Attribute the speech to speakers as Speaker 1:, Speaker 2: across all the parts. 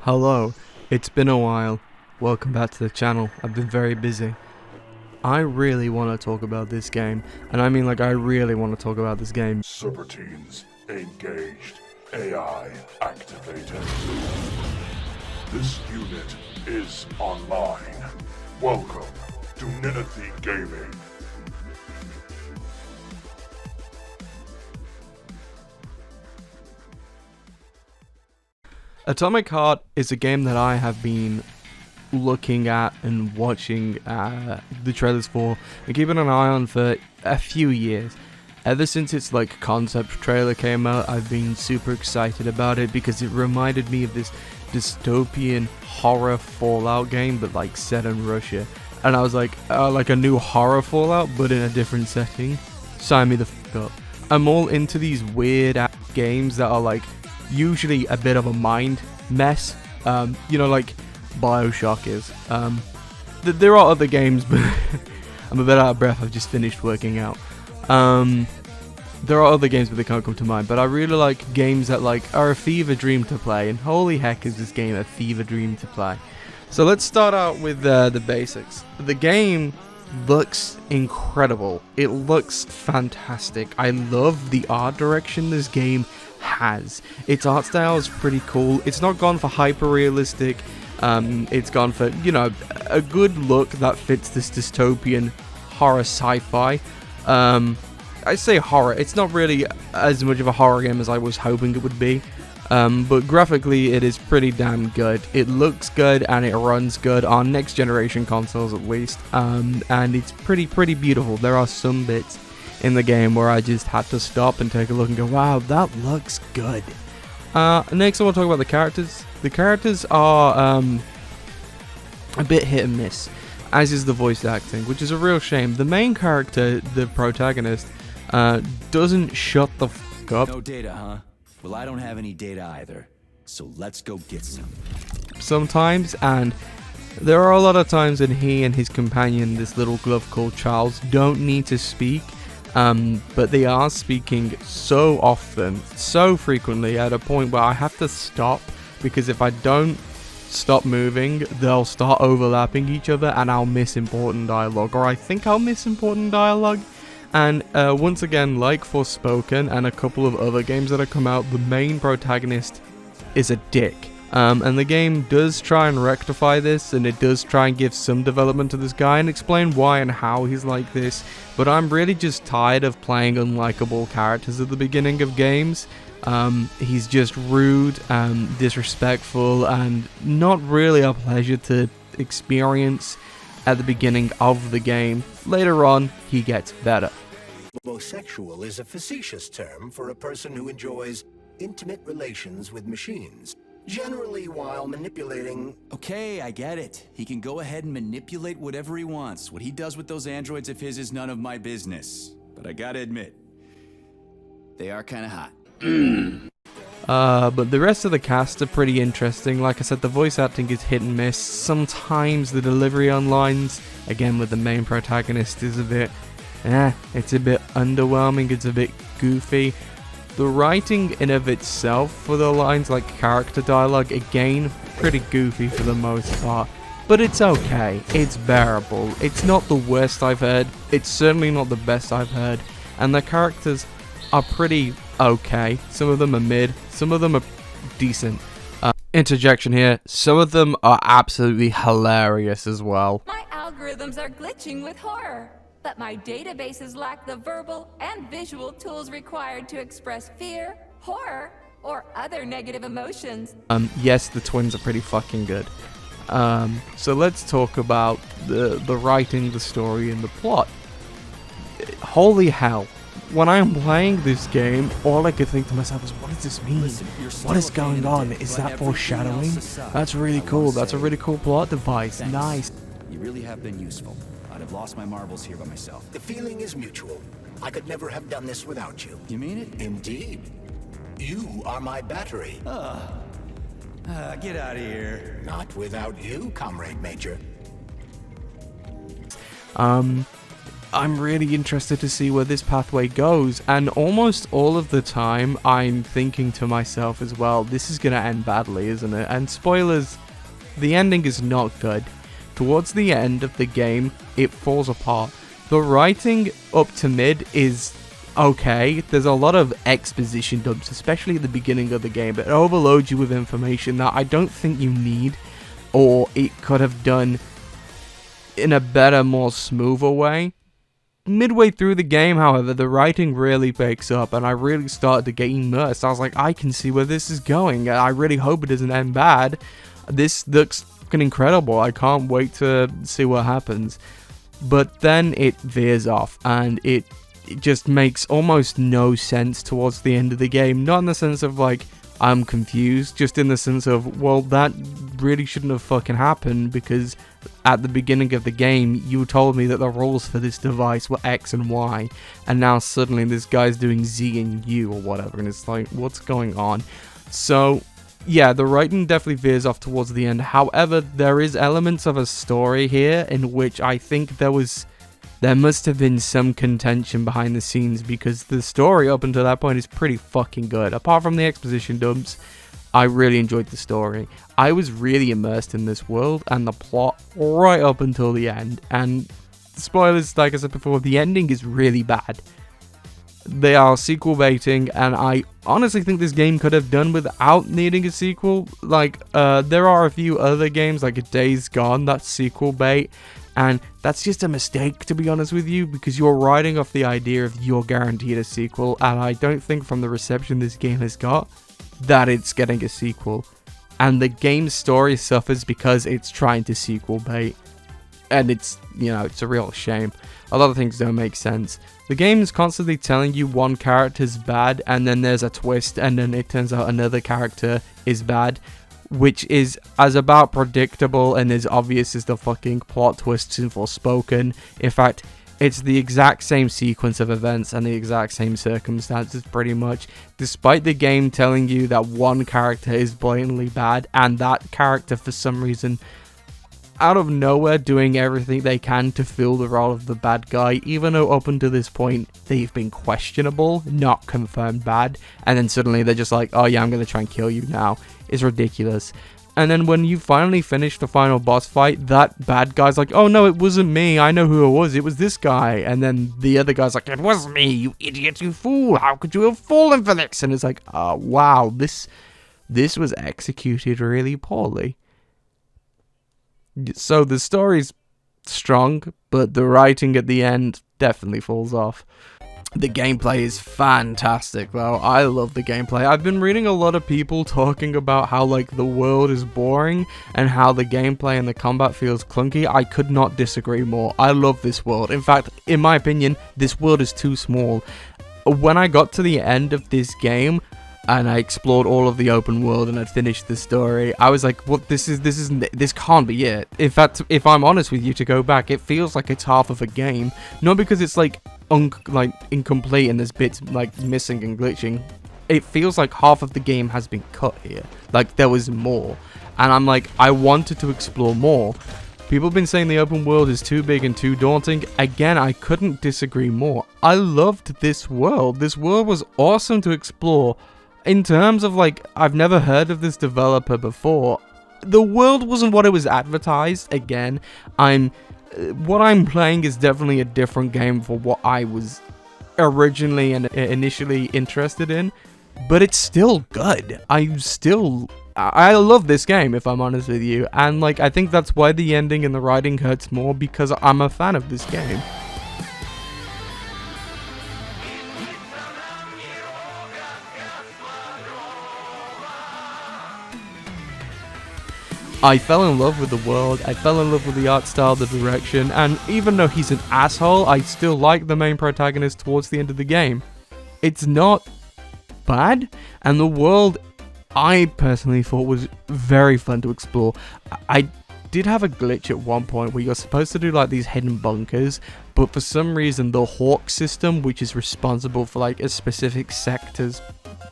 Speaker 1: Hello, it's been a while. Welcome back to the channel. I've been very busy. I really want to talk about this game, and I mean I really want to talk about this game.
Speaker 2: Subroutines engaged. AI activated. This unit is online. Welcome to Ninethy Gaming.
Speaker 1: Atomic Heart is a game that I have been looking at and watching the trailers for and keeping an eye on for a few years. Ever since its concept trailer came out, I've been super excited about it because it reminded me of this dystopian horror Fallout game, but set in Russia. And I was like a new horror Fallout, but in a different setting. Sign me the f*** up. I'm all into these weird ass games that are usually a bit of a mind mess. Like BioShock is. There are other games, but I'm a bit out of breath. I've just finished working out. There are other games, but they can't come to mind. But I really like games that are a fever dream to play, and holy heck is this game a fever dream to play. So let's start out with the basics. The game looks incredible. It looks fantastic. I love the art direction this game has. Its art style is pretty cool. It's not gone for hyper realistic. It's gone for a good look that fits this dystopian horror sci-fi. I say horror, it's not really as much of a horror game as I was hoping it would be, but graphically it is pretty damn good. It looks good and it runs good on next generation consoles at least, and it's pretty beautiful. There are some bits in the game where I just had to stop and take a look and go, wow, that looks good. Next I want to talk about the characters. The characters are a bit hit and miss, as is the voice acting, which is a real shame. The main character, the protagonist, doesn't shut the f*** up.
Speaker 3: No data, huh? Well, I don't have any data either, so let's go get some.
Speaker 1: Sometimes, and there are a lot of times when he and his companion, this little glove called Charles, don't need to speak, but they are speaking so often, so frequently, at a point where I have to stop, because if I don't stop moving, they'll start overlapping each other and I'll miss important dialogue, or I think I'll miss important dialogue. And once again, like Forspoken and a couple of other games that have come out, the main protagonist is a dick. And the game does try and rectify this, and it does try and give some development to this guy and explain why and how he's like this. But I'm really just tired of playing unlikable characters at the beginning of games. He's just rude and disrespectful and not really a pleasure to experience at the beginning of the game. Later on, he gets better.
Speaker 4: Homosexual is a facetious term for a person who enjoys intimate relations with machines, generally while manipulating...
Speaker 3: Okay, I get it. He can go ahead and manipulate whatever he wants. What he does with those androids of his is none of my business. But I gotta admit, they are kinda hot.
Speaker 1: But the rest of the cast are pretty interesting. Like I said, the voice acting is hit and miss. Sometimes the delivery on lines, again with the main protagonist, is a bit... it's a bit underwhelming, it's a bit goofy. The writing in of itself for the lines, like character dialogue, again, pretty goofy for the most part. But it's okay, it's bearable. It's not the worst I've heard, it's certainly not the best I've heard. And the characters are pretty okay. Some of them are mid, some of them are decent. Interjection here, some of them are absolutely hilarious as well.
Speaker 5: My algorithms are glitching with horror, but my databases lack the verbal and visual tools required to express fear, horror, or other negative emotions.
Speaker 1: Yes, the twins are pretty fucking good. So let's talk about the writing, the story, and the plot. Holy hell. When I'm playing this game, all I could think to myself is, what does this mean? What is going on? Is that foreshadowing? That's really cool. That's a really cool plot device.
Speaker 3: Thanks.
Speaker 1: Nice.
Speaker 3: You really have been useful. I'd have lost my marbles here by myself.
Speaker 4: The feeling is mutual. I could never have done this without you.
Speaker 3: You mean it?
Speaker 4: Indeed. You are my battery.
Speaker 3: Get out of here.
Speaker 4: Not without you, Comrade Major.
Speaker 1: I'm really interested to see where this pathway goes, and almost all of the time I'm thinking to myself as well, this is gonna end badly, isn't it? And spoilers, the ending is not good. Towards the end of the game, it falls apart. The writing up to mid is okay. There's a lot of exposition dumps, especially at the beginning of the game, that overloads you with information that I don't think you need, or it could have done in a better, more smoother way. Midway through the game, however, the writing really picks up, and I really started to get immersed. I was like, I can see where this is going, and I really hope it doesn't end bad. This looks fucking incredible. I can't wait to see what happens. But then it veers off, and it just makes almost no sense towards the end of the game. Not in the sense of like, I'm confused, just in the sense of, well, that really shouldn't have fucking happened, because at the beginning of the game, you told me that the rules for this device were X and Y, and now suddenly this guy's doing Z and U or whatever, and it's like, what's going on? So, yeah, the writing definitely veers off towards the end. However, there is elements of a story here in which I think there must have been some contention behind the scenes, because the story up until that point is pretty fucking good. Apart from the exposition dumps, I really enjoyed the story. I was really immersed in this world and the plot right up until the end. And spoilers, like I said before, the ending is really bad. They are sequel baiting, and I honestly think this game could have done without needing a sequel. Like, there are a few other games, like Days Gone, that's sequel bait. And that's just a mistake, to be honest with you, because you're riding off the idea of you're guaranteed a sequel, and I don't think from the reception this game has got, that it's getting a sequel. And the game's story suffers because it's trying to sequel bait. And it's, you know, it's a real shame. A lot of things don't make sense. The game is constantly telling you one character's bad, and then there's a twist, and then it turns out another character is bad, which is as about predictable and as obvious as the fucking plot twists in Forspoken. In fact, it's the exact same sequence of events and the exact same circumstances pretty much, despite the game telling you that one character is blatantly bad, and that character for some reason out of nowhere doing everything they can to fill the role of the bad guy, even though up until this point they've been questionable, not confirmed bad, and then suddenly they're just like, oh yeah, I'm gonna try and kill you now. It's ridiculous. And then when you finally finish the final boss fight, that bad guy's like, oh no, it wasn't me, I know who it was this guy. And then the other guy's like, it was me, you idiot, you fool, how could you have fallen for this? And it's like, oh wow, this was executed really poorly. So the story's strong, but the writing at the end definitely falls off. The gameplay is fantastic though. I love the gameplay. I've been reading a lot of people talking about how like the world is boring and how the gameplay and the combat feels clunky. I could not disagree more. I love this world. In fact, in my opinion, this world is too small. When I got to the end of this game and I explored all of the open world and I finished the story, I was like, what, this can't be it. In fact, if I'm honest with you, to go back, it feels like it's half of a game. Not because it's like incomplete and there's bits like missing and glitching. It feels like half of the game has been cut here. Like there was more. And I'm like, I wanted to explore more. People have been saying the open world is too big and too daunting. Again, I couldn't disagree more. I loved this world. This world was awesome to explore. In terms of like, I've never heard of this developer before. The world wasn't what it was advertised. Again, what I'm playing is definitely a different game for what I was originally and initially interested in, but it's still good. I love this game, if I'm honest with you, and like I think that's why the ending and the writing hurts more, because I'm a fan of this game. I fell in love with the world, I fell in love with the art style, the direction, and even though he's an asshole, I still like the main protagonist towards the end of the game. It's not bad, and the world I personally thought was very fun to explore. I did have a glitch at one point where you're supposed to do like these hidden bunkers, but for some reason the Hawk system, which is responsible for like a specific sector's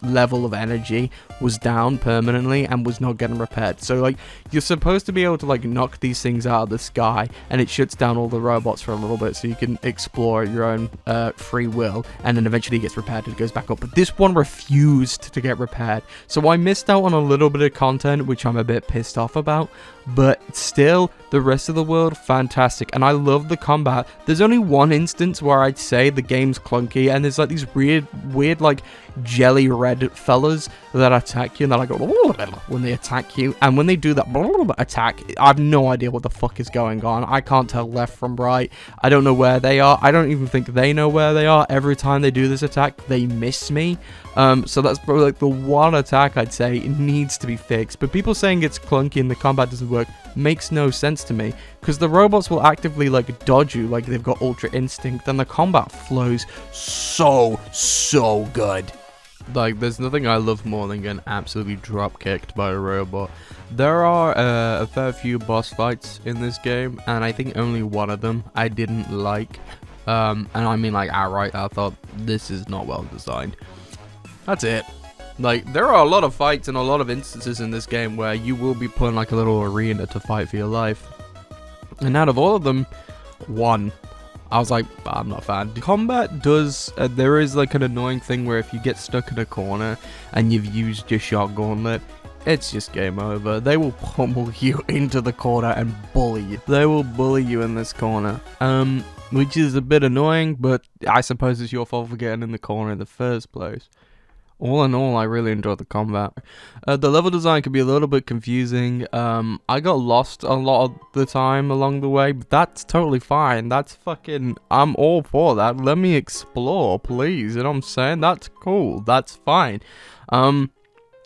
Speaker 1: level of energy was down permanently and was not getting repaired. So like you're supposed to be able to like knock these things out of the sky, and it shuts down all the robots for a little bit so you can explore at your own free will, and then eventually it gets repaired and it goes back up. But this one refused to get repaired, so I missed out on a little bit of content, which I'm a bit pissed off about. But still, the rest of the world, fantastic, and I love the combat. There's only one instance where I'd say the game's clunky, and there's like these weird like jelly red fellas that attack you, and they're like when they attack you, and when they do that attack, I have no idea what the fuck is going on. I can't tell left from right. I don't know where they are. I don't even think they know where they are. Every time they do this attack, they miss me. So that's probably like the one attack I'd say needs to be fixed. But people saying it's clunky and the combat doesn't work makes no sense to me, because the robots will actively like dodge you like they've got ultra instinct, and the combat flows so good. Like, there's nothing I love more than getting absolutely drop kicked by a robot. There are a fair few boss fights in this game, and I think only one of them I didn't like. And I mean like outright, I thought this is not well designed. That's it. Like, there are a lot of fights and a lot of instances in this game where you will be put in like a little arena to fight for your life. And out of all of them, one, I was like, I'm not a fan. Combat does, there is like an annoying thing where if you get stuck in a corner and you've used your shot gauntlet, it's just game over. They will pummel you into the corner and bully you. They will bully you in this corner. Which is a bit annoying, but I suppose it's your fault for getting in the corner in the first place. All in all, I really enjoyed the combat. The level design could be a little bit confusing. I got lost a lot of the time along the way, but that's totally fine. That's fucking, I'm all for that. Let me explore, please. You know what I'm saying? That's cool. That's fine.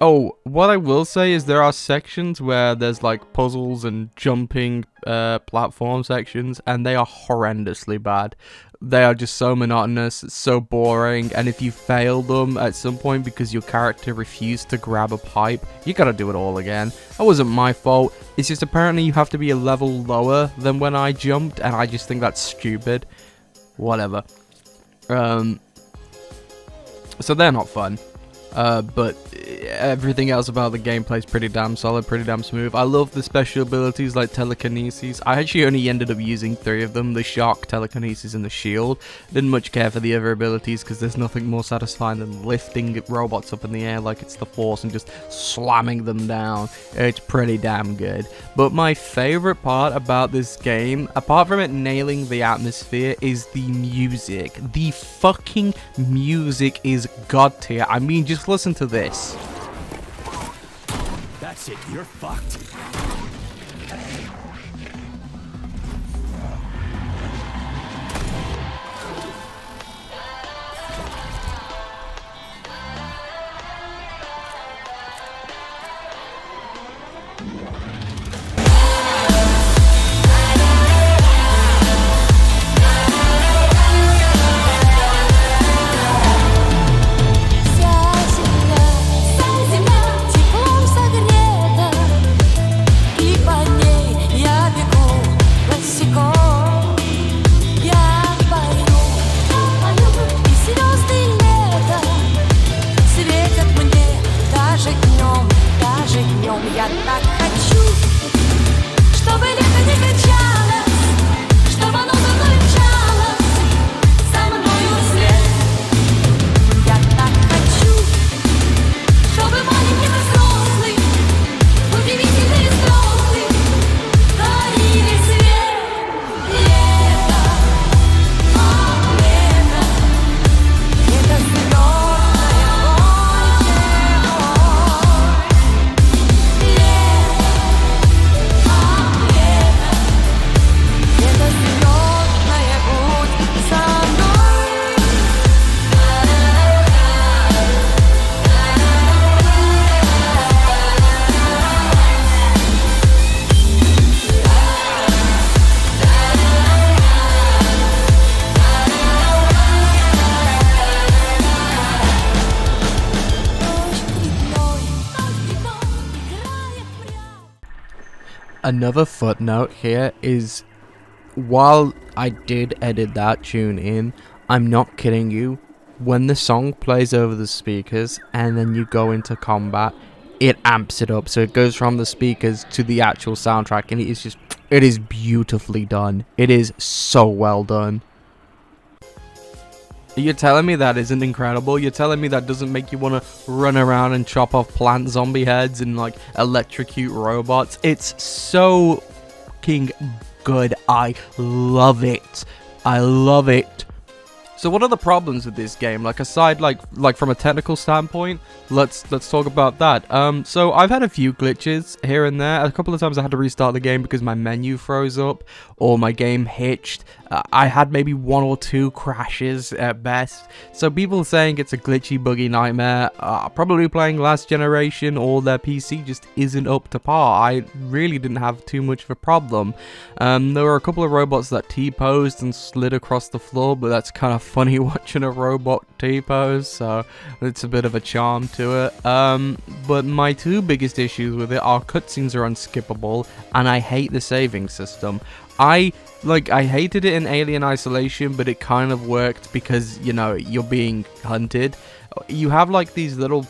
Speaker 1: Oh, what I will say is there are sections where there's like puzzles and jumping platform sections, and they are horrendously bad. They are just so monotonous, so boring, and if you fail them at some point because your character refused to grab a pipe, you gotta do it all again. That wasn't my fault. It's just apparently you have to be a level lower than when I jumped, and I just think that's stupid. Whatever. So they're not fun. But everything else about the gameplay is pretty damn solid, pretty damn smooth. I love the special abilities like telekinesis. I actually only ended up using 3 of them, the shock, telekinesis, and the shield. Didn't much care for the other abilities because there's nothing more satisfying than lifting robots up in the air like it's the Force and just slamming them down. It's pretty damn good. But my favorite part about this game, apart from it nailing the atmosphere, is the music. The fucking music is god tier. I mean, just listen to this.
Speaker 3: That's it, you're fucked.
Speaker 6: Я так хочу, чтобы лето не качалось, чтобы оно за мной мчалось, за мною вслед. Я так хочу, чтобы маленький взрослый, удивительные слезы дарили свет. Лето, лето, это звездная ночь.
Speaker 1: Another footnote here is, while I did edit that tune in, I'm not kidding you, when the song plays over the speakers and then you go into combat, it amps it up. So it goes from the speakers to the actual soundtrack, and it is beautifully done. It is so well done. You're telling me that isn't incredible? You're telling me that doesn't make you want to run around and chop off plant zombie heads and like electrocute robots? It's so fucking good. I love it. I love it. So what are the problems with this game? Like aside like from a technical standpoint, let's talk about that. So I've had a few glitches here and there. A couple of times I had to restart the game because my menu froze up or my game hitched. I had maybe 1 or 2 crashes at best. So people saying it's a glitchy, buggy nightmare, probably playing last generation or their PC just isn't up to par. I really didn't have too much of a problem. There were a couple of robots that T-posed and slid across the floor, but that's kind of funny watching a robot T-pose, so it's a bit of a charm to it. But my 2 biggest issues with it are cutscenes are unskippable, and I hate the saving system. I hated it in Alien Isolation, but it kind of worked because, you know, you're being hunted. You have like these little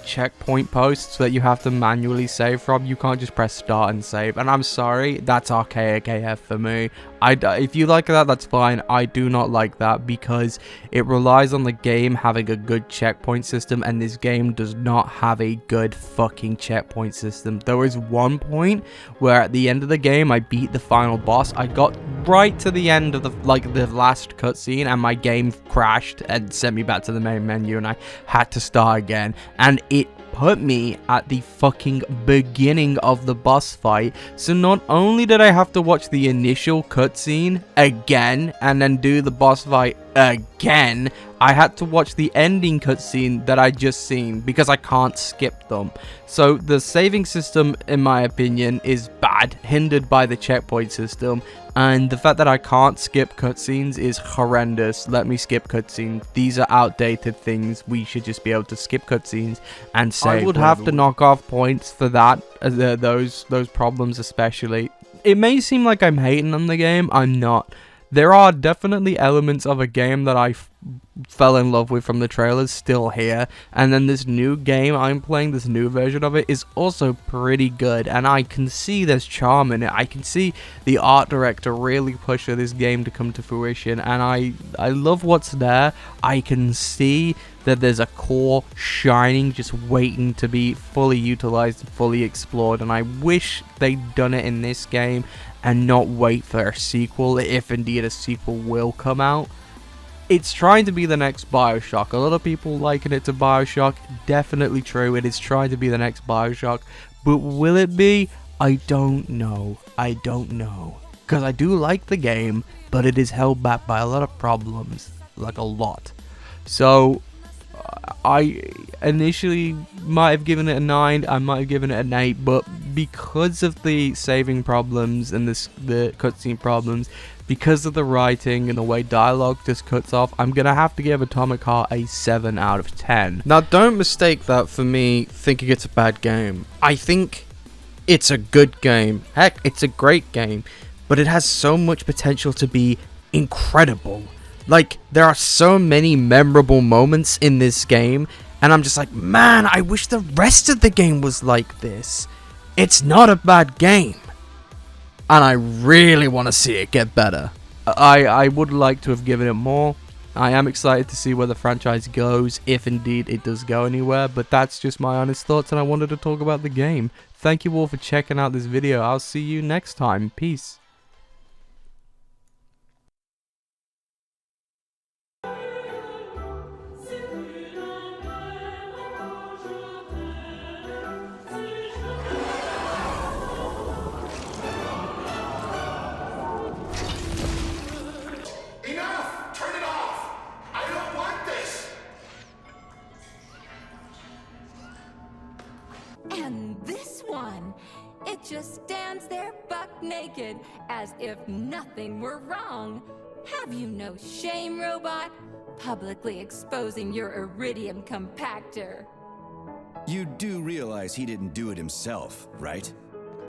Speaker 1: checkpoint posts that you have to manually save from. You can't just press start and save, and I'm sorry, that's archaic AF for me. If you like that, that's fine. I do not like that because it relies on the game having a good checkpoint system, and this game does not have a good fucking checkpoint system. There was one point where at the end of the game I beat the final boss. I got right to the end of the last cutscene, and my game crashed and sent me back to the main menu, and I had to start again, and it put me at the fucking beginning of the boss fight. So not only did I have to watch the initial cutscene again and then do the boss fight again, I had to watch the ending cutscene that I just seen because I can't skip them. So the saving system, in my opinion, is bad, hindered by the checkpoint system, and the fact that I can't skip cutscenes is horrendous. Let me skip cutscenes. These are outdated things. We should just be able to skip cutscenes and save. I would have to knock off points for that, those problems especially. It may seem like I'm hating on the game. I'm not. There are definitely elements of a game that I fell in love with from the trailers still here, and then this new game I'm playing, this new version of it, is also pretty good, and I can see there's charm in it. I can see the art director really push for this game to come to fruition, and I love what's there. I can see that there's a core shining, just waiting to be fully utilized and fully explored, and I wish they'd done it in this game and not wait for a sequel, if indeed a sequel will come out. It's trying to be the next BioShock. A lot of people liken it to BioShock. Definitely true. It is trying to be the next BioShock. But will it be? I don't know. I don't know. Because I do like the game, but it is held back by a lot of problems. Like a lot. So I initially might have given it a 9, I might have given it an 8, but because of the saving problems and the cutscene problems, because of the writing and the way dialogue just cuts off, I'm gonna have to give Atomic Heart a 7 out of 10. Now don't mistake that for me thinking it's a bad game. I think it's a good game. Heck, it's a great game, but it has so much potential to be incredible. Like, there are so many memorable moments in this game, and I'm just like, man, I wish the rest of the game was like this. It's not a bad game, and I really want to see it get better. I would like to have given it more. I am excited to see where the franchise goes, if indeed it does go anywhere, but that's just my honest thoughts, and I wanted to talk about the game. Thank you all for checking out this video. I'll see you next time. Peace.
Speaker 2: Enough! Turn it off! I don't want this!
Speaker 5: And this one, it just stands there buck naked, as if nothing were wrong. Have you no shame, robot? Publicly exposing your iridium compactor.
Speaker 3: You do realize he didn't do it himself, right?